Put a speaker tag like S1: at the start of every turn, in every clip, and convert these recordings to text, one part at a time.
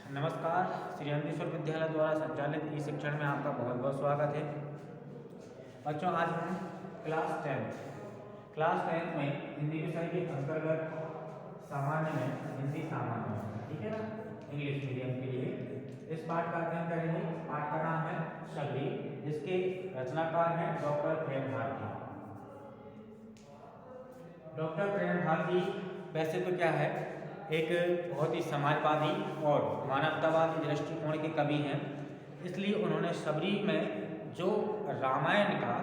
S1: नमस्कार। श्री अमृतसर विद्यालय द्वारा संचालित ई शिक्षण में आपका बहुत बहुत स्वागत है। बच्चों, आज हम क्लास 10 में हिंदी विषय के अंतर्गत सामान्य में हिंदी सामान्य में, ठीक है ना, इंग्लिश मीडियम के लिए इस पाठ का अध्ययन करेंगे। पाठ का नाम है शबरी, जिसके रचनाकार हैं डॉक्टर प्रेम भारती। डॉक्टर प्रेम भारती वैसे तो क्या है, एक बहुत ही समाजवादी और मानवतावादी दृष्टिकोण के कवि हैं। इसलिए उन्होंने शबरी में जो रामायण का,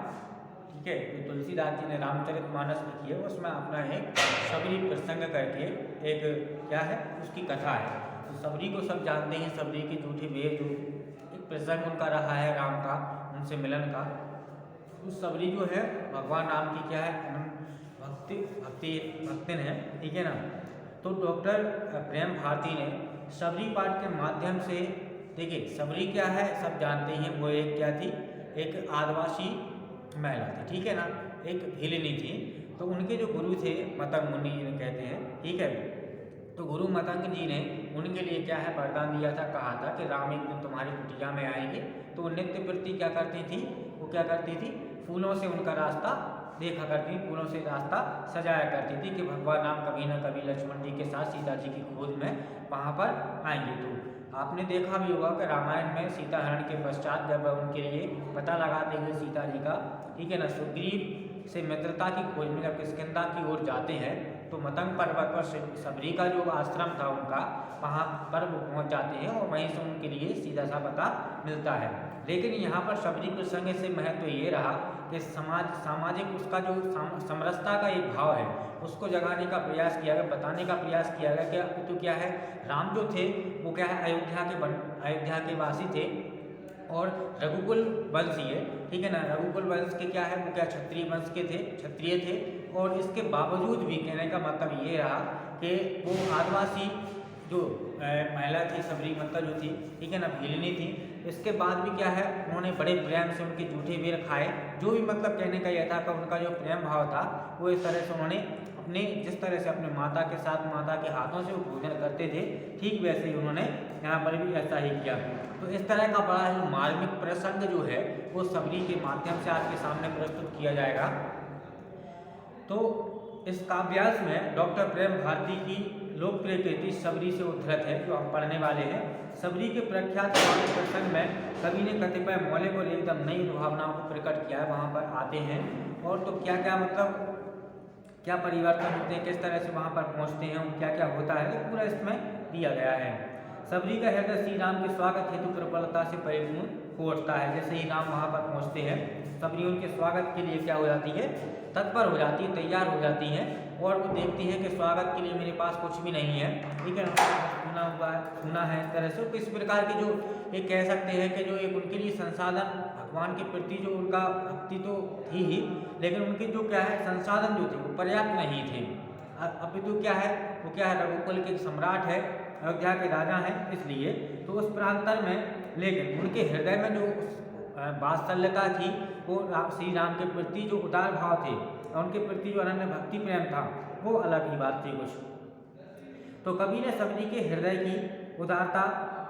S1: ठीक है, जो तुलसीदास जी ने रामचरितमानस लिखी है, उसमें अपना एक शबरी प्रसंग करके एक क्या है, उसकी कथा है। तो शबरी को सब जानते हैं, शबरी के जूठे बेर जो एक प्रसंग उनका रहा है राम का, उनसे मिलन का। उस शबरी जो है भगवान राम की क्या है, भक्तिन है, ठीक है ना। तो डॉक्टर प्रेम भारती ने शबरी पाठ के माध्यम से, देखिए शबरी क्या है सब जानते हैं, वो एक क्या थी, एक आदिवासी महिला थी, ठीक है ना, एक भिलनी थी। तो उनके जो गुरु थे मतंग मुनि जिन्हें कहते हैं, ठीक है। तो गुरु मतंग जी ने उनके लिए क्या है वरदान दिया था, कहा था कि राम एक दिन तुम्हारी कुटिया में आएंगे। तो वो नित्य प्रति क्या करती थी, वो क्या करती थी, फूलों से उनका रास्ता देखा करती, फूलों से रास्ता सजाया करती थी कि भगवान राम कभी न कभी लक्ष्मण जी के साथ सीता जी की खोज में वहाँ पर आएंगे। तो आपने देखा भी होगा कि रामायण में सीता हरण के पश्चात जब उनके लिए पता लगाते हुए सीता जी का, ठीक है ना, सुग्रीव से मित्रता की खोज में जब किष्किंधा की ओर जाते हैं, तो मतंग पर्वत पर शबरी का जो आश्रम था उनका, वहाँ पर वो पहुँच जाते हैं और वहीं से उनके लिए सीधा सा पता मिलता है। लेकिन यहाँ पर शबरी प्रसंग से महत्व ये रहा कि सामाजिक उसका जो समरसता का एक भाव है, उसको जगाने का प्रयास किया गया, बताने का प्रयास किया गया कि तो क्या है, राम जो थे वो क्या है अयोध्या के वासी थे और रघुकुल वंशी है, ठीक है ना। रघुकुल वंश के क्या है, वो क्या क्षत्रिय वंश के थे, क्षत्रिय थे। और इसके बावजूद भी कहने का मतलब ये रहा कि वो आदिवासी जो महिला थी शबरी माता जो थी, ठीक है ना, भिलनी थी। इसके बाद भी क्या है, उन्होंने बड़े प्रेम से उनके जूठे बेर खाए। जो भी मतलब कहने का यह था कि उनका जो प्रेम भाव था वो इस तरह से उन्होंने अपने, जिस तरह से अपने माता के साथ माता के हाथों से वो भोजन करते थे, ठीक वैसे ही उन्होंने यहाँ पर भी ऐसा ही किया। तो इस तरह का बड़ा ही मार्मिक प्रसंग जो है वो शबरी के माध्यम से आपके सामने प्रस्तुत किया जाएगा। तो इस काव्यास में डॉक्टर प्रेम भारती की लोकप्रिय कृति शबरी से उद्धृत है, जो हम पढ़ने वाले हैं। शबरी के प्रख्यात प्रसंग में कवि ने कतिपय मौलिक और एकदम नई भावनाओं को प्रकट किया है, वहाँ पर आते हैं। और तो क्या क्या मतलब क्या परिवर्तन होते हैं, किस तरह से वहाँ पर पहुँचते हैं, क्या क्या होता है, तो पूरा इसमें दिया गया है। शबरी का हृदय श्री राम के स्वागत हेतु प्रबलता से परिपूर्ण हो उठता है। जैसे ही राम वहाँ पर पहुँचते हैं, शबरी उनके स्वागत के लिए क्या हो जाती है, तत्पर हो जाती है, तैयार हो जाती हैं। और वो देखती हैं कि स्वागत के लिए मेरे पास कुछ भी नहीं है, ठीक है ना, सुना है इस तरह से। तो इस प्रकार की जो एक कह सकते हैं कि जो एक उनके लिए संसाधन, भगवान के प्रति जो उनका भक्ति तो थी ही, लेकिन उनके जो क्या है संसाधन जो थे वो पर्याप्त नहीं थे। अभी तो क्या है, वो क्या है, रघुकुल के सम्राट है, अयोध्या के राजा हैं, इसलिए तो उस प्रांतर में, लेकिन उनके हृदय में जो वात्सल्यता थी, वो श्री राम के प्रति जो उदार भाव थे और उनके प्रति जो अनन्य भक्ति प्रेम था, वो अलग ही बात थी कुछ। तो कवि ने शबरी के हृदय की उदारता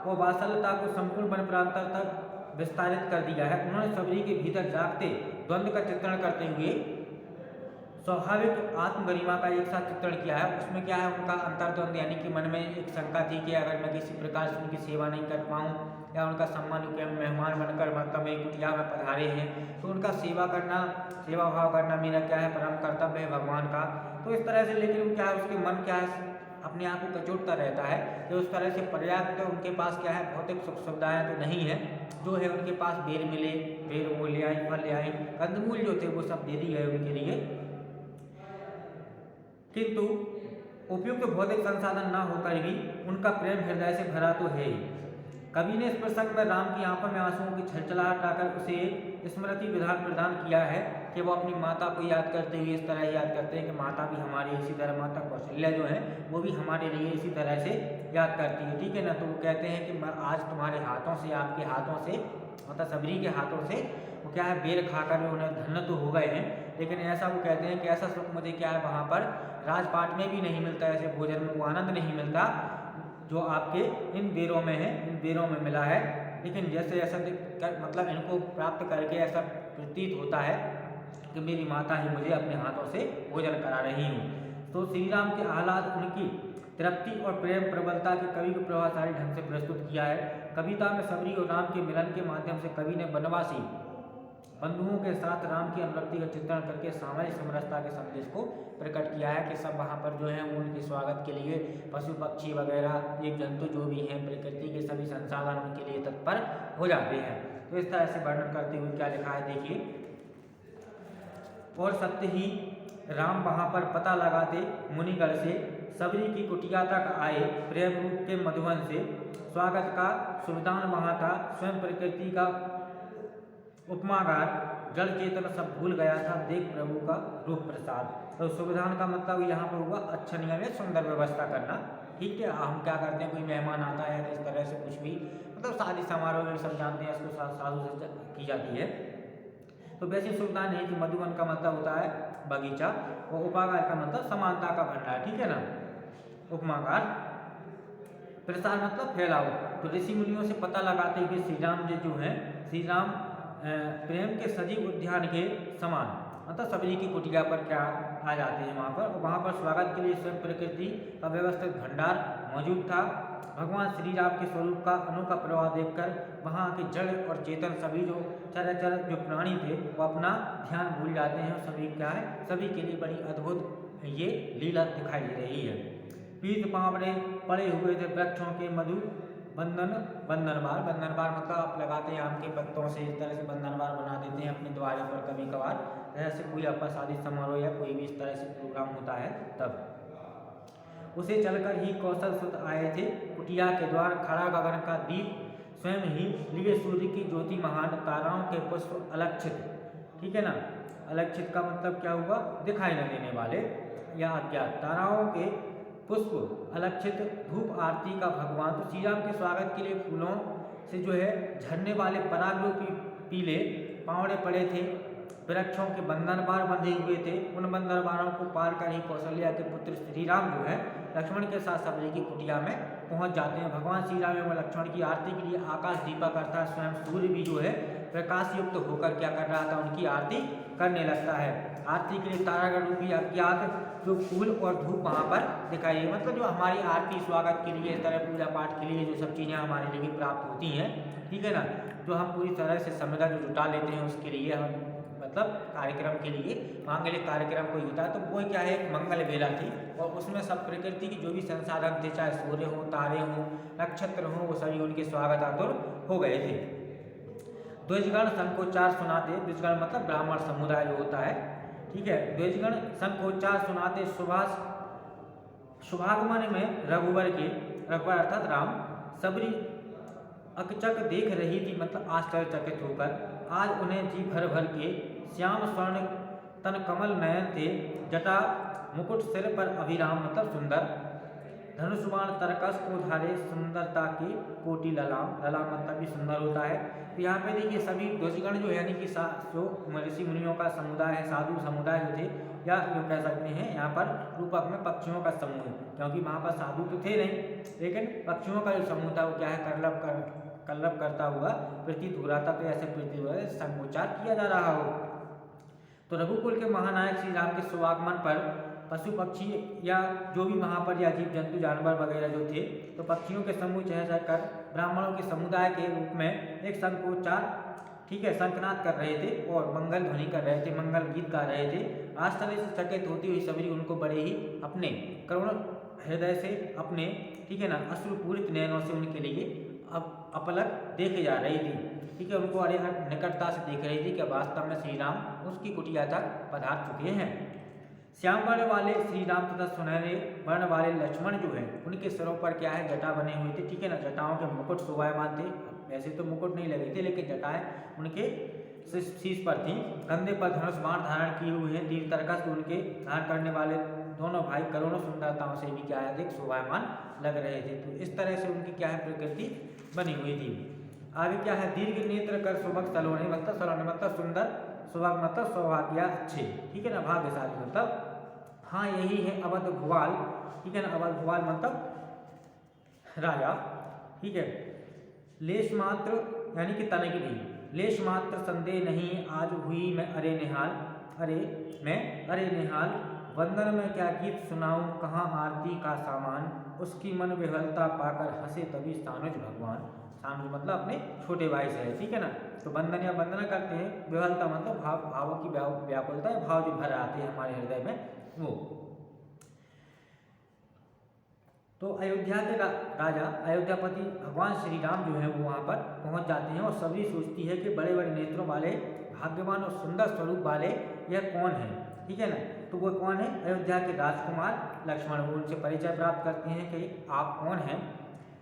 S1: व वात्सल्यता को संपूर्ण वन प्रांतर तक विस्तारित कर दिया है। उन्होंने शबरी के भीतर जागते द्वंद्व का चित्रण करते हुए स्वाभाविक आत्मगरिमा का एक साथ चित्रण किया है। उसमें क्या है, उनका अंतर्द्वंद, यानी कि मन में एक शंका थी कि अगर मैं किसी प्रकार से उनकी सेवा नहीं कर पाऊँ या उनका सम्मान के मेहमान बनकर मतलब एक कुटिया में पधारे हैं, तो उनका सेवा भाव करना मेरा क्या है परम कर्तव्य है भगवान का। तो इस तरह से, लेकिन क्या है, उसके मन क्या है, अपने आप को कचोटता रहता है कि उस तरह से पर्याप्त उनके पास क्या है भौतिक सुख सुविधाएँ तो नहीं है। जो है उनके पास बेर मिले, बेर वो ले आए, फल ले आए, कंदमूल जो थे वो सब दे दिए गए उनके लिए, किंतु उपयुक्त भौतिक संसाधन न होकर भी उनका प्रेम हृदय से भरा तो है ही। कवि ने इस प्रसंग में राम की आंखों में आंसुओं की छलछलाहट आकर उसे स्मृति विधान प्रदान किया है कि वो अपनी माता को याद करते हुए इस तरह याद करते हैं कि माता भी हमारी इसी तरह, माता कौशल्या जो है वो भी हमारे लिए इसी तरह से याद करती है, ठीक है ना। तो वो कहते हैं कि मैं आज तुम्हारे हाथों से, आपके हाथों से, मतलब शबरी के हाथों से वो क्या है बेर खाकर उन्हें धन्य तो हो गए हैं, लेकिन ऐसा वो कहते हैं कि ऐसा सुख मुझे क्या है वहाँ पर राजपाट में भी नहीं मिलता, ऐसे भोजन में वो आनंद नहीं मिलता जो आपके इन बेरों में है, इन बेरों में मिला है। लेकिन जैसे ऐसा मतलब इनको प्राप्त करके ऐसा प्रतीत होता है कि मेरी माता ही मुझे अपने हाथों से भोजन करा रही हूँ। तो श्री राम के आह्लाद, उनकी तृप्ति और प्रेम प्रबलता के कवि को प्रभावशाली ढंग से प्रस्तुत किया है। कविता में सबरी और राम के मिलन के माध्यम से कवि ने वनवासी बंधुओं के साथ राम की अनुरक्ति का चित्रण करके सामाजिक समरसता के संदेश को प्रकट किया है कि सब वहाँ पर जो है उनके स्वागत के लिए पशु पक्षी वगैरह जीव जंतु जो भी हैं प्रकृति के सभी संसाधन उनके लिए तत्पर हो जाते हैं। तो इस तरह से वर्णन करते हुए क्या लिखा है देखिए, और सत्य ही राम वहाँ पर पता लगाते मुनिगढ़ से सबरी की कुटिया तक आए, प्रेम रूप के मधुबन से स्वागत का सुविधान वहाँ था, स्वयं प्रकृति का उपमागार, जल चेतन सब भूल गया था, देख प्रभु का रूप प्रसाद। तो सुविधान का मतलब यहाँ पर हुआ अच्छनीय में सुंदर व्यवस्था करना। ठीक है, हम क्या करते हैं, कोई मेहमान आता है तो इस तरह से कुछ भी मतलब शादी समारोह में सब जानते हैं इसको साधु से की जाती है। तो वैसी सुविधा नहीं थी। मधुबन का मतलब होता है बगीचा और उपागार का मतलब समानता का भंडार, ठीक है ना। उपमागार, प्रसार मतलब फैलाव। तो ऋषि मुनियों से पता लगाते हुए श्री राम जी जो हैं, श्री राम प्रेम के सजीव उद्यान के समान मतलब सबरी की कुटिया पर क्या आ जाते हैं वहाँ पर स्वागत के लिए स्वयं प्रकृति का व्यवस्थित भंडार मौजूद था। भगवान श्री राम के स्वरूप का अनोखा प्रभाव देखकर वहाँ के जड़ और चेतन सभी जो चराचर जो प्राणी थे वो अपना ध्यान भूल जाते हैं। सभी क्या है, सभी के लिए बड़ी अद्भुत ये लीला दिखाई दे रही है। पीत पावड़े पड़े हुए थे वृक्षों के मधु बंधनवार मतलब आप लगाते हैं आम के पत्तों से, इस तरह से बंधनवार बना देते हैं अपने द्वारे पर कभी कभार, जैसे कोई आपका शादी समारोह या कोई भी इस तरह से प्रोग्राम होता है तब। उसे चलकर ही कौशल सुत आए थे, कुटिया के द्वार खड़ा गगन का दीप, स्वयं ही लिए सूर्य की ज्योति महान, ताराओं के पुष्प अलक्षित, ठीक है ना। अलक्षित का मतलब क्या हुआ, दिखाई न देने वाले या अज्ञात, ताराओं के पुष्प अलक्षित, धूप आरती का भगवान। तो श्री राम के स्वागत के लिए फूलों से जो है झरने वाले पराग रूपी पीले पावड़े पड़े थे, वृक्षों के बंधनवार बंधे हुए थे। उन बंधनवारों को पार कर ही कौशल्या के पुत्र श्री राम जो है लक्ष्मण के साथ सबरी की कुटिया में पहुंच जाते हैं। भगवान श्री राम एवं लक्ष्मण की आरती के लिए आकाश दीपा करता है, स्वयं सूर्य भी जो है प्रकाश युक्त होकर क्या कर रहा था, उनकी आरती करने लगता है। आरती के लिए तारागण रूपी अज्ञात जो फूल और धूप वहाँ पर दिखाई दे, मतलब जो हमारी आरती स्वागत के लिए, इस तरह पूजा पाठ के लिए जो सब चीज़ें हमारे लिए प्राप्त होती हैं, ठीक है ना, जो हम पूरी तरह से समझा जो जुटा लेते हैं उसके लिए हम मतलब कार्यक्रम के लिए मांगलिक कार्यक्रम कोई होता है तो वो क्या है, एक मंगल बेला थी और उसमें सब प्रकृति की जो भी संसाधन थे, चाहे सूर्य हो, तारे हों, नक्षत्र हों, वो सभी उनके स्वागत आतुर हो गए थे। द्विजगण संकोचार सुनाते, द्विजगण मतलब ब्राह्मण समुदाय जो होता है, ठीक है। द्विजगण संकोचार सुनाते शुभागमन में रघुवर अर्थात राम, सबरी अकचक देख रही थी मतलब आश्चर्यचकित होकर। आज उन्हें जी भर भर के श्याम स्वर्ण तन कमल नयन थे, जटा मुकुट सिर पर अभिराम मतलब सुंदर, धनुष्बाण तरकस को धारे सुंदरता की कोटि ललाम मतलब भी सुंदर होता है। तो यहाँ पे देखिए सभी द्विजगण जो यानी कि जो ऋषि मुनियों का समुदाय है, साधु समुदाय जो थे, या जो कह सकते हैं यहाँ पर रूपक में पक्षियों का समूह, क्योंकि वहाँ पर साधु तो थे नहीं, लेकिन पक्षियों का जो समूह था वो क्या है, कल्लभ करता हुआ प्रतीत हो रहा था। तो ऐसे प्रतीत हो रहा है संकोचार किया जा रहा हो। तो रघुकुल के महानायक श्री राम के शुभागमन पर पशु पक्षी या जो भी वहाँ पर या जीव जंतु जानवर वगैरह जो थे, तो पक्षियों के समूह चह कर ब्राह्मणों के समुदाय के रूप में एक संकोचार, ठीक है, शंखनाद कर रहे थे और मंगल ध्वनि कर रहे थे, मंगल गीत गा रहे थे। आश्चर्य से चकित होती हुई सबरी उनको बड़े ही अपने करुण हृदय से अपने, ठीक है ना, अश्रुपूरित नयनों से उनके लिए अपलक देखे जा रही थी, ठीक है, उनको अरे निकटता से देख रही थी कि वास्तव में श्री राम उसकी कुटिया तक पधार चुके हैं। श्याम वर्ण वाले श्री राम तथा सुनहरे वर्ण वाले लक्ष्मण जो है उनके सिरों पर क्या है, जटा बने हुए थे, ठीक है ना, जटाओं के मुकुट शोभायमान थे। वैसे तो मुकुट नहीं लगे थे लेकिन जटाएं उनके शीश पर थी। कंधे पर धनुष बाण धारण किए हुए हैं, तीर तरकस उनके धारण करने वाले दोनों भाई करोड़ों सुंदरताओं से भी क्या है, अधिक शोभायमान लग रहे थे। तो इस तरह से उनकी क्या है, प्रकृति बनी हुई थी। आगे क्या है, दीर्घ नेत्र कर सुभग सलोने मतलब सुंदर, सुभग मतलब सौभाग्य अच्छे, ठीक है ना, भाग्यशाली मतलब। हाँ यही है अवध भुवाल, ठीक है ना, अवध भुवाल मतलब राजा, ठीक है, लेश मात्र यानी कि तनिक भी, लेश मात्र संदेह नहीं आज हुई मैं अरे निहाल, अरे निहाल, वंदन में क्या गीत सुनाऊं कहाँ आरती का सामान, उसकी मन विहलता पाकर हंसे तभी सानुज भगवान। सानुज मतलब अपने छोटे भाई से है, ठीक है ना। तो वंदन या वंदना करते हैं, विहलता मतलब भावों की व्याकुलता है, भाव जो भर आते हैं हमारे हृदय में वो। तो अयोध्या के राजा अयोध्यापति भगवान श्री राम जो है वो वहाँ पर पहुँच जाते हैं और सभी सोचती है कि बड़े बड़े नेत्रों वाले भाग्यवान और सुंदर स्वरूप वाले यह कौन है, ठीक है ना। तो वो कौन है, अयोध्या के राजकुमार लक्ष्मण। वो उनसे परिचय प्राप्त करते हैं कि आप कौन हैं,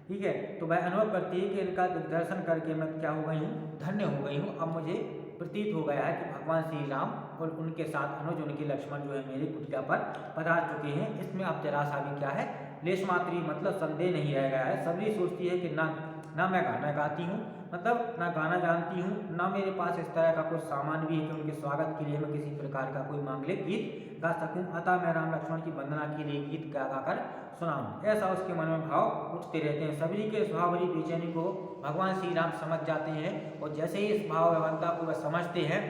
S1: ठीक है। तो वह अनुभव करती है कि इनका दर्शन करके मैं क्या हो गई हूँ, धन्य हो गई हूँ। अब मुझे प्रतीत हो गया है कि भगवान श्री राम और उनके साथ अनुज उनके लक्ष्मण जो है मेरी कुटिया पर पधार चुके हैं। इसमें अब जरा सा भी क्या है, लेश मात्री मतलब संदेह नहीं रह गया है। सभी सोचती है कि ना मैं गाना गाती हूँ, मतलब ना गाना जानती हूँ, ना मेरे पास इस तरह का कोई सामान भी है कि उनके स्वागत के लिए मैं किसी प्रकार का कोई मांगलिक गीत गा सकूँ। अतः मैं राम लक्ष्मण की वंदना के लिए गीत गाकर सुनाऊँ, ऐसा उसके मन में भाव उठते रहते हैं। सभी के स्वभाव भरी बेचैनी को भगवान श्री राम समझ जाते हैं और जैसे ही इस भाव व्यवहारता को वह समझते हैं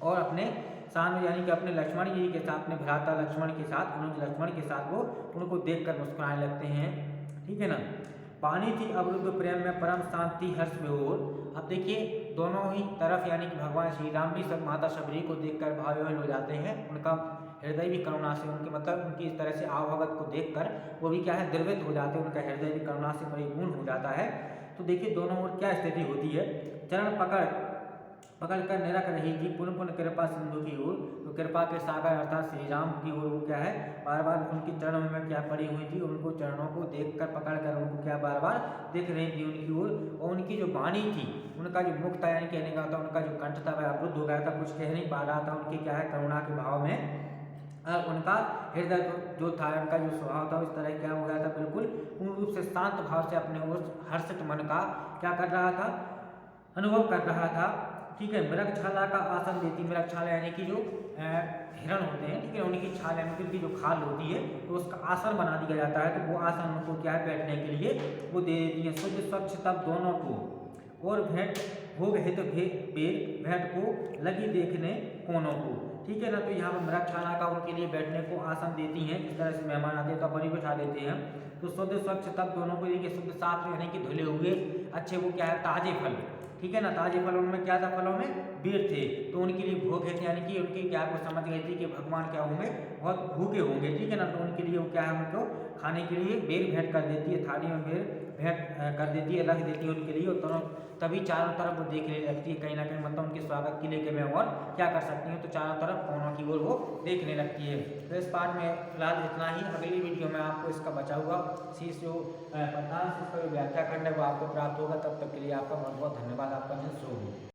S1: और अपने सामने यानी कि अपने लक्ष्मण जी के साथ, अपने भ्राता लक्ष्मण के साथ, अनुज लक्ष्मण के साथ वो उनको देखकर मुस्कुराने लगते हैं, ठीक है ना। पानी थी अवरुद्ध प्रेम में परम शांति हर्ष विभोर। अब देखिए दोनों ही तरफ यानी कि भगवान श्री राम भी सब माता शबरी को देखकर भावविह्वल हो जाते हैं। उनका हृदय भी करुणा से, उनके मतलब उनकी इस तरह से आवभगत को देखकर वो भी क्या है, द्रवित हो जाते हैं। उनका हृदय भी करुणा से परिपूर्ण हो जाता है। तो देखिए दोनों ओर क्या स्थिति होती है, चरण पकड़ कर निरख रही थी पुन पुन कृपा सिंधु की ओर। तो कृपा के सागर अर्थात श्री राम की ओर वो क्या है, बार बार उनके चरणों में क्या पड़ी हुई थी, उनको चरणों को देखकर पकड़ कर उनको क्या बार बार देख रही थी उनकी ओर। और उनकी जो वाणी थी, उनका जो मुख था यानी कहने का था, उनका जो कंठ था वह अवरुद्ध हो गया था, कुछ कह नहीं पा रहा था। उनके क्या है, करुणा के भाव में उनका हृदय जो था, उनका जो स्वभाव था, इस तरह क्या हो गया था, बिल्कुल पूर्ण रूप से शांत भाव से अपने उस हर्षित मन का क्या कर रहा था, अनुभव कर रहा था, ठीक है। मृगछाला का आसन देती, मृगछाला यानी कि जो हिरण होते हैं, ठीक है, उनकी छाल यानी कि उनकी जो खाल होती है तो उसका आसन बना दिया जाता है। तो वो आसन उनको क्या है, बैठने के लिए वो दे देती है। शुद्ध स्वच्छ तब दोनों को और भेंट भोग हित बेर भेंट को लगी देखने कोनों को, ठीक है ना। तो यहाँ पर मृगछाला का उनके लिए बैठने को आसन देती हैं। इस तरह से मेहमान आते हैं तो अपन ही बिठा देते हैं। तो शुद्ध स्वच्छ तब दोनों को देखिए, शुद्ध साफ यानी कि धुले हुए अच्छे वो क्या है, ताजे फल, ठीक है ना। ताजे फल उनमें क्या था, फलों में बेर थे। तो उनके लिए भोग है यानी कि उनकी क्या को समझ गई थी कि भगवान क्या होंगे, बहुत भूखे होंगे, ठीक है ना। तो उनके लिए वो क्या है, उनको खाने के लिए बेर भेंट कर देती है, थाली में बेर भेंट कर देती है, रख देती है उनके लिए। और तभी चारों तरफ वो देखने लगती है, कहीं ना कहीं मतलब उनके स्वागत के लिए कि मैं और क्या कर सकती हूँ। तो चारों तरफ कोनों की ओर वो देखने लगती है। तो इस पार्ट में फिलहाल इतना ही। अगली वीडियो में आपको इसका बचा हुआ शीर्ष जो प्रधान शीर्ष का जो व्याख्या खंड है वो आपको प्राप्त होगा। तब तक के लिए आपका बहुत बहुत धन्यवाद। आपका दिन शुभ हो।